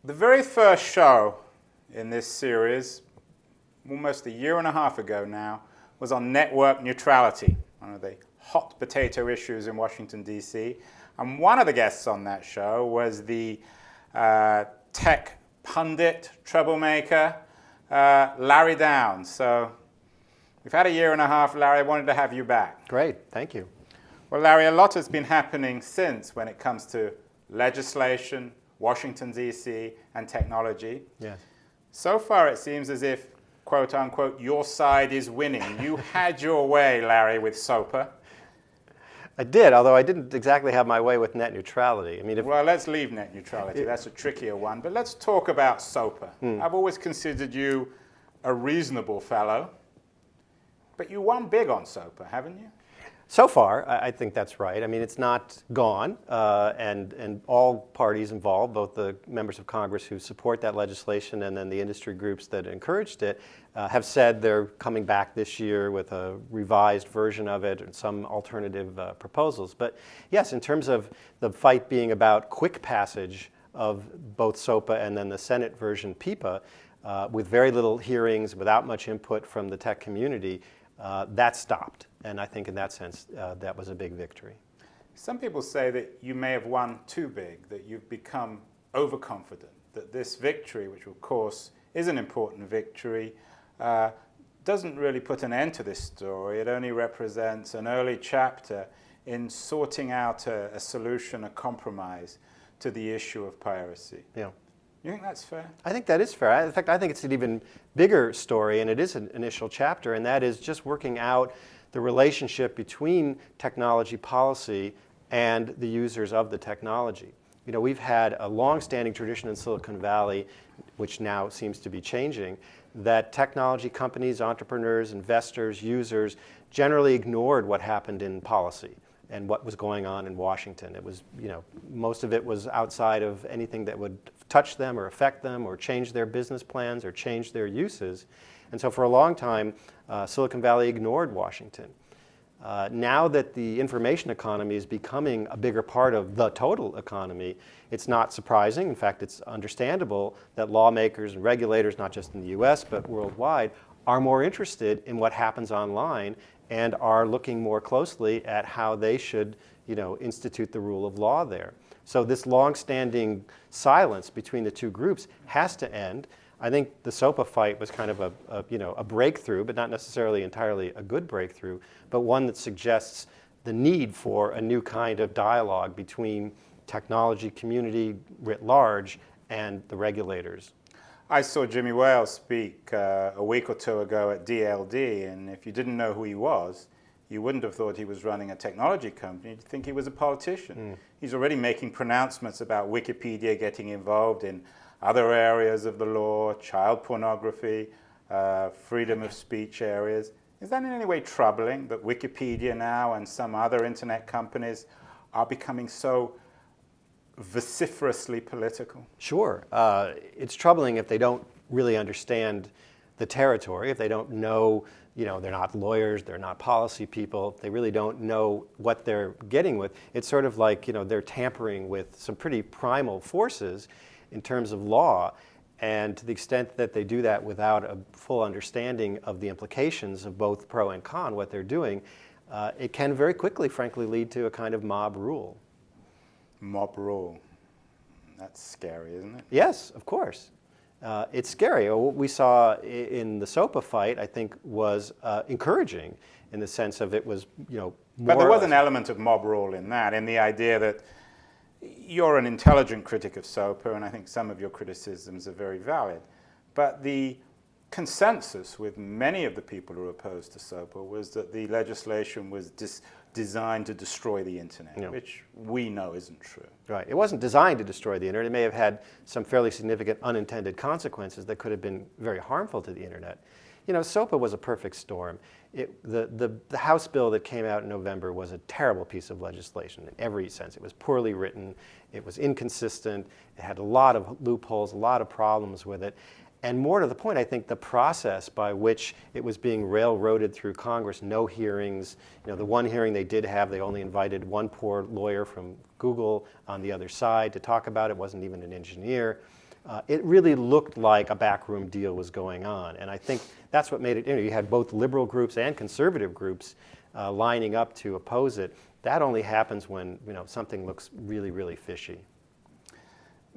The very first show in this series, almost a year and a half ago now, was on network neutrality, one of the hot potato issues in Washington, D.C. And one of the guests on that show was the tech pundit, troublemaker, Larry Downs. So we've had a year and a half, Larry. I wanted to have you back. Great, thank you. Well, Larry, a lot has been happening since when it comes to legislation, Washington, D.C., and technology. Yes. So far, it seems as if, quote unquote, your side is winning. You had your way, Larry, with SOPA. I did, although I didn't exactly have my way with net neutrality. I mean, well, let's leave net neutrality. That's a trickier one. But let's talk about SOPA. I've always considered you a reasonable fellow. But you won big on SOPA, haven't you? So far, I think that's right. I mean, it's not gone, and all parties involved, both the members of Congress who support that legislation and then the industry groups that encouraged it, have said they're coming back this year with a revised version of it and some alternative proposals. But yes, in terms of the fight being about quick passage of both SOPA and then the Senate version PIPA, with very little hearings, without much input from the tech community, that stopped. And I think in that sense, that was a big victory. Some people say that you may have won too big, that you've become overconfident, that this victory, which of course is an important victory, doesn't really put an end to this story. It only represents an early chapter in sorting out a solution, a compromise to the issue of piracy. Yeah. You think that's fair? I think that is fair. In fact, I think it's an even bigger story, and it is an initial chapter, and that is just working out the relationship between technology policy and the users of the technology. You know, we've had a long-standing tradition in Silicon Valley, which now seems to be changing, that technology companies, entrepreneurs, investors, users generally ignored what happened in policy and what was going on in Washington. It was, you know, most of it was outside of anything that would touch them or affect them or change their business plans or change their uses. And so for a long time, Silicon Valley ignored Washington. Now that the information economy is becoming a bigger part of the total economy, it's not surprising. In fact, it's understandable that lawmakers and regulators, not just in the US, but worldwide, are more interested in what happens online and are looking more closely at how they should, you know, institute the rule of law there. So this long-standing silence between the two groups has to end. I think the SOPA fight was kind of a breakthrough, but not necessarily entirely a good breakthrough, but one that suggests the need for a new kind of dialogue between technology community writ large and the regulators. I saw Jimmy Wales speak a week or two ago at DLD, and if you didn't know who he was, you wouldn't have thought he was running a technology company. You'd think he was a politician. He's already making pronouncements about Wikipedia getting involved in other areas of the law, child pornography, freedom of speech areas. Is that in any way troubling that Wikipedia now and some other internet companies are becoming so vociferously political? Sure. It's troubling if they don't really understand the territory, if they don't know, you know, they're not lawyers, they're not policy people, they really don't know what they're getting with. It's sort of like, you know, they're tampering with some pretty primal forces in terms of law, and to the extent that they do that without a full understanding of the implications of both pro and con, what they're doing, it can very quickly, frankly, lead to a kind of mob rule. Mob rule. That's scary, isn't it? Yes, of course. It's scary. What we saw in the SOPA fight, I think, was encouraging in the sense of it was, you know, more. But there was an element of mob rule in that, in the idea that you're an intelligent critic of SOPA, and I think some of your criticisms are very valid. But the consensus with many of the people who are opposed to SOPA was that the legislation was designed to destroy the internet, which we know isn't true. Right. It wasn't designed to destroy the internet. It may have had some fairly significant unintended consequences that could have been very harmful to the internet. You know, SOPA was a perfect storm. The House bill that came out in November was a terrible piece of legislation in every sense. It was poorly written, it was inconsistent, it had a lot of loopholes, a lot of problems with it. And more to the point, I think the process by which it was being railroaded through Congress, no hearings. You know, the one hearing they did have, they only invited one poor lawyer from Google on the other side to talk about it, wasn't even an engineer. it really looked like a backroom deal was going on. And I think that's what made it, you had both liberal groups and conservative groups lining up to oppose it. That only happens when something looks really, really fishy.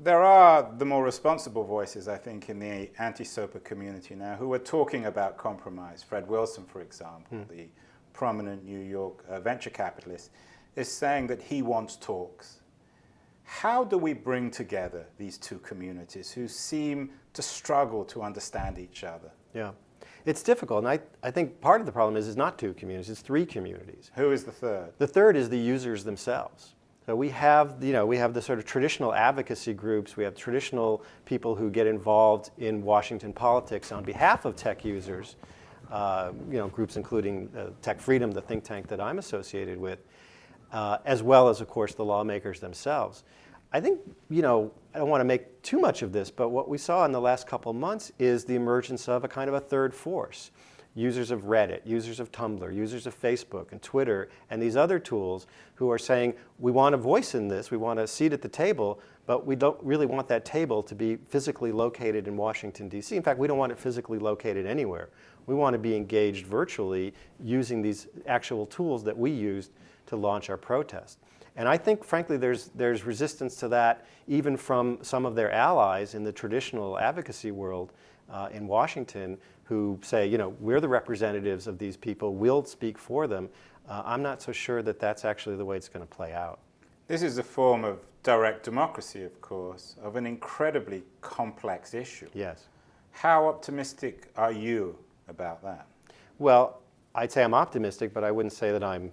There are the more responsible voices, I think, in the anti-SOPA community now who are talking about compromise. Fred Wilson, for example, the prominent New York venture capitalist, is saying that he wants talks. How do we bring together these two communities who seem to struggle to understand each other? Yeah, it's difficult, and I think part of the problem is it's not two communities, it's three communities. Who is the third? The third is the users themselves. So we have the sort of traditional advocacy groups, we have traditional people who get involved in Washington politics on behalf of tech users, groups including Tech Freedom, the think tank that I'm associated with, as well as, of course, the lawmakers themselves. I think, I don't want to make too much of this, but what we saw in the last couple of months is the emergence of a kind of a third force. Users of Reddit, users of Tumblr, users of Facebook and Twitter, and these other tools who are saying, we want a voice in this, we want a seat at the table, but we don't really want that table to be physically located in Washington, D.C. In fact, we don't want it physically located anywhere. We want to be engaged virtually using these actual tools that we used to launch our protest. And I think, frankly, there's resistance to that even from some of their allies in the traditional advocacy world in Washington who say, we're the representatives of these people, we'll speak for them. I'm not so sure that that's actually the way it's going to play out. This is a form of direct democracy, of course, of an incredibly complex issue. Yes. How optimistic are you about that? Well, I'd say I'm optimistic, but I wouldn't say that I'm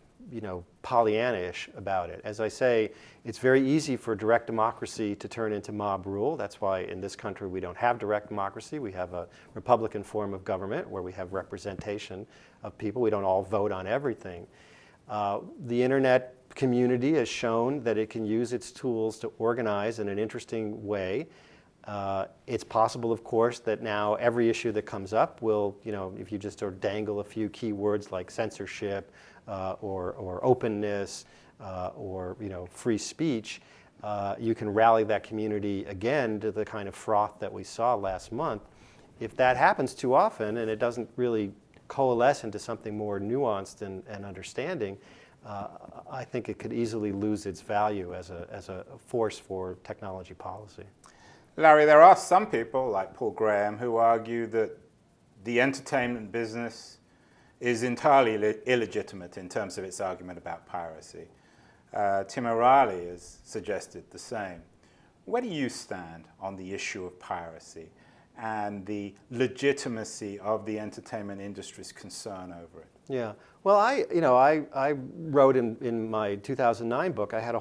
Pollyanna-ish about it. As I say, it's very easy for direct democracy to turn into mob rule. That's why in this country we don't have direct democracy. We have a Republican form of government where we have representation of people. We don't all vote on everything. The internet community has shown that it can use its tools to organize in an interesting way. It's possible, of course, that now every issue that comes up will, if you just sort of dangle a few key words like censorship, or openness, or free speech, you can rally that community again to the kind of froth that we saw last month. If that happens too often and it doesn't really coalesce into something more nuanced and understanding, I think it could easily lose its value as a force for technology policy. Larry, there are some people like Paul Graham who argue that the entertainment business is entirely illegitimate in terms of its argument about piracy. Tim O'Reilly has suggested the same. Where do you stand on the issue of piracy and the legitimacy of the entertainment industry's concern over it? Yeah, well, I wrote in my 2009 book, I had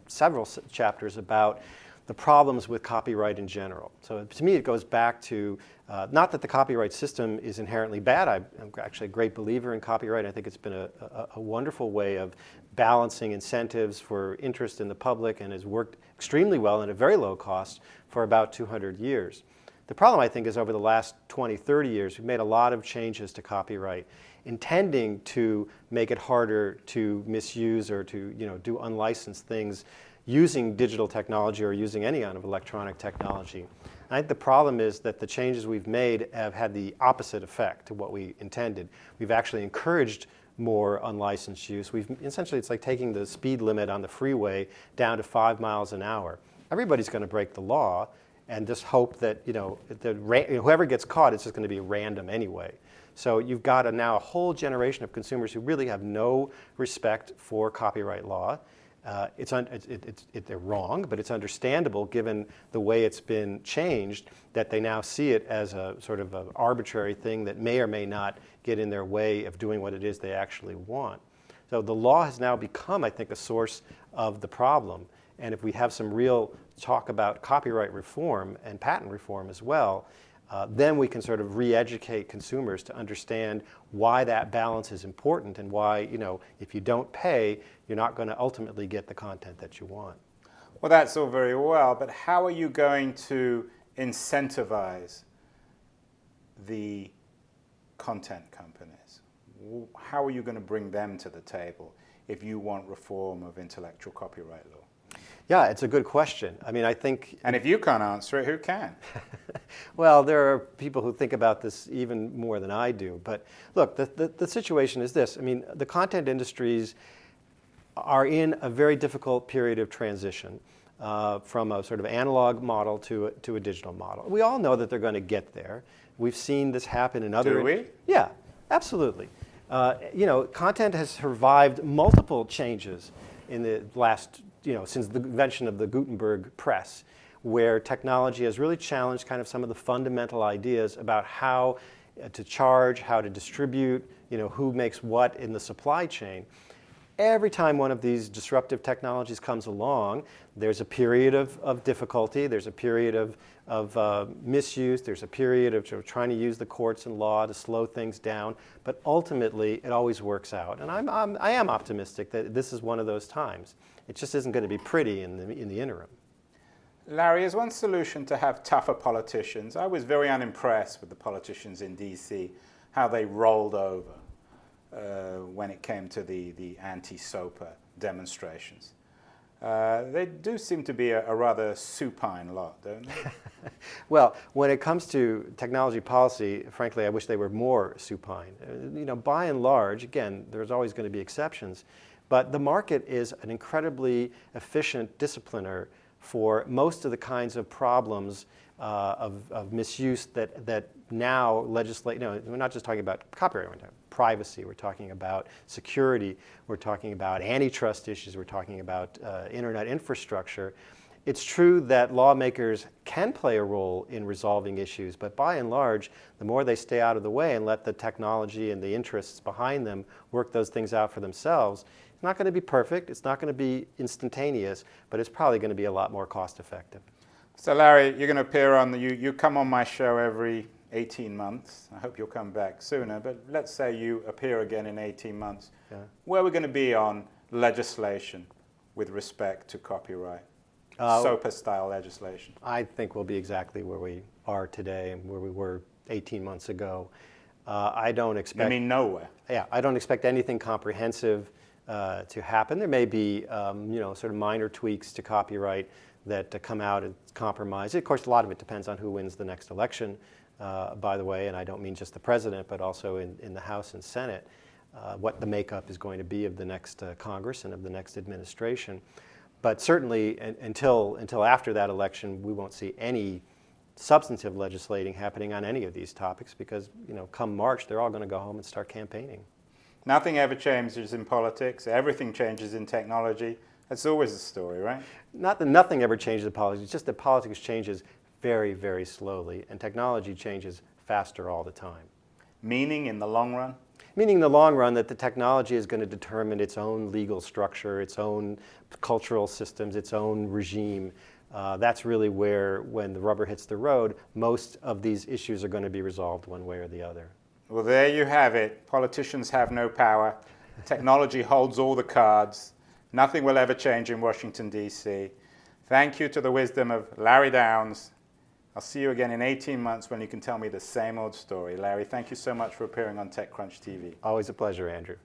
several chapters about the problems with copyright in general. So to me, it goes back to, not that the copyright system is inherently bad. I'm actually a great believer in copyright. I think it's been a wonderful way of balancing incentives for interest in the public and has worked extremely well at a very low cost for about 200 years. The problem, I think, is over the last 20, 30 years, we've made a lot of changes to copyright intending to make it harder to misuse or to do unlicensed things using digital technology or using any kind of electronic technology. I think the problem is that the changes we've made have had the opposite effect to what we intended. We've actually encouraged more unlicensed use. Essentially, it's like taking the speed limit on the freeway down to 5 miles an hour. Everybody's going to break the law and just hope that whoever gets caught, it's just going to be random anyway. So you've got now a whole generation of consumers who really have no respect for copyright law. They're wrong, but it's understandable given the way it's been changed that they now see it as a sort of an arbitrary thing that may or may not get in their way of doing what it is they actually want. So the law has now become, I think, a source of the problem. And if we have some real talk about copyright reform and patent reform as well, then we can sort of re-educate consumers to understand why that balance is important and why, if you don't pay, you're not going to ultimately get the content that you want. Well, that's all very well, but how are you going to incentivize the content companies? How are you going to bring them to the table if you want reform of intellectual copyright law? Yeah, it's a good question. I mean, I think... And if you can't answer it, who can? Well, there are people who think about this even more than I do. But look, the situation is this. I mean, the content industries are in a very difficult period of transition from a sort of analog model to a digital model. We all know that they're going to get there. We've seen this happen in other... Do we? Yeah, absolutely. You know, content has survived multiple changes in the last, since the invention of the Gutenberg press, where technology has really challenged kind of some of the fundamental ideas about how to charge, how to distribute, who makes what in the supply chain. Every time one of these disruptive technologies comes along, there's a period of difficulty, there's a period of misuse, there's a period of trying to use the courts and law to slow things down, but ultimately it always works out. And I am optimistic that this is one of those times. It just isn't going to be pretty in the interim. Larry, is one solution to have tougher politicians? I was very unimpressed with the politicians in DC, how they rolled over when it came to the anti-SOPA demonstrations. They do seem to be a rather supine lot, don't they? Well, when it comes to technology policy, frankly, I wish they were more supine. By and large, again, there's always going to be exceptions, but the market is an incredibly efficient discipliner for most of the kinds of problems of misuse that now legislate. We're not just talking about copyright, we're talking about privacy, we're talking about security, we're talking about antitrust issues, we're talking about internet infrastructure. It's true that lawmakers can play a role in resolving issues, but by and large, the more they stay out of the way and let the technology and the interests behind them work those things out for themselves, it's not going to be perfect, it's not going to be instantaneous, but it's probably going to be a lot more cost effective. So Larry, you're going to appear on you come on my show every 18 months. I hope you'll come back sooner, but let's say you appear again in 18 months. Yeah. Where are we going to be on legislation with respect to copyright? SOPA-style legislation. I think we'll be exactly where we are today and where we were 18 months ago. I don't expect... I mean nowhere. Yeah, I don't expect anything comprehensive to happen. There may be, sort of minor tweaks to copyright that come out and compromise. Of course, a lot of it depends on who wins the next election, by the way, and I don't mean just the president, but also in the House and Senate, what the makeup is going to be of the next Congress and of the next administration. But certainly, until after that election, we won't see any substantive legislating happening on any of these topics because, come March, they're all going to go home and start campaigning. Nothing ever changes in politics. Everything changes in technology. That's always the story, right? Not that nothing ever changes in politics. It's just that politics changes very, very slowly, and technology changes faster all the time. Meaning in the long run? Meaning in the long run that the technology is going to determine its own legal structure, its own cultural systems, its own regime. That's really where, when the rubber hits the road, most of these issues are going to be resolved one way or the other. Well, there you have it. Politicians have no power. Technology holds all the cards. Nothing will ever change in Washington, D.C. Thank you to the wisdom of Larry Downs. I'll see you again in 18 months when you can tell me the same old story. Larry, thank you so much for appearing on TechCrunch TV. Always a pleasure, Andrew.